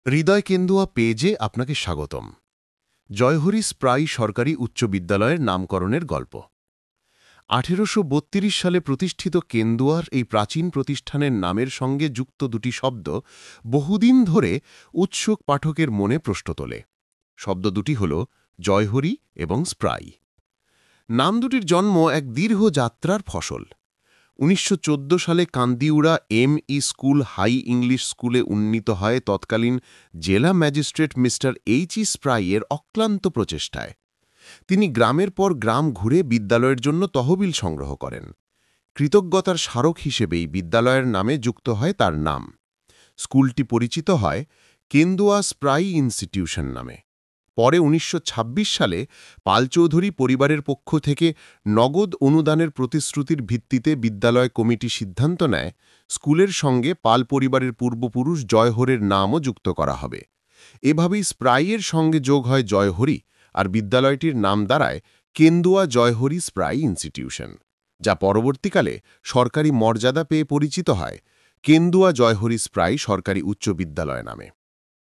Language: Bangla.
হৃদয় কেন্দুয়া পেজে আপনাকে স্বাগতম। জয়হরি স্প্রাই সরকারি উচ্চ বিদ্যালয়ের নামকরণের গল্প। 1832 সালে প্রতিষ্ঠিত কেন্দুয়ার এই প্রাচীন প্রতিষ্ঠানের নামের সঙ্গে যুক্ত দুটি শব্দ বহুদিন ধরে উৎসুক পাঠকের মনে প্রশ্ন তোলে। শব্দ দুটি হল জয়হরি এবং স্প্রাই। নাম দুটির জন্ম এক দীর্ঘ যাত্রার ফসল। 1914 সালে Kandiura ME. School high English স্কুলে উন্নীত হয় তৎকালীন জেলা ম্যাজিস্ট্রেট মিস্টার এইচ.ই. স্প্রাইয়ের অক্লান্ত প্রচেষ্টায়। তিনি গ্রামের পর গ্রাম ঘুরে বিদ্যালয়ের জন্য তহবিল সংগ্রহ করেন। কৃতজ্ঞতার স্মারক হিসেবেই বিদ্যালয়ের নামে যুক্ত হয় তার নাম। স্কুলটি পরিচিত হয় কেন্দুয়া স্প্রাই ইনস্টিটিউশন নামে। পরে 1926 সালে পালচৌধুরী পরিবারের পক্ষ থেকে নগদ অনুদানের প্রতিশ্রুতির ভিত্তিতে বিদ্যালয় কমিটি সিদ্ধান্ত নেয় স্কুলের সঙ্গে পাল পরিবারের পূর্বপুরুষ জয়হরের নামও যুক্ত করা হবে। এভাবেই স্প্রাইয়ের সঙ্গে যোগ হয় জয়হরি, আর বিদ্যালয়টির নাম দাঁড়ায় কেন্দুয়া জয়হরি স্প্রাই ইনস্টিটিউশন, যা পরবর্তীকালে সরকারি মর্যাদা পেয়ে পরিচিত হয় কেন্দুয়া জয়হরি স্প্রাই সরকারি উচ্চ বিদ্যালয় নামে।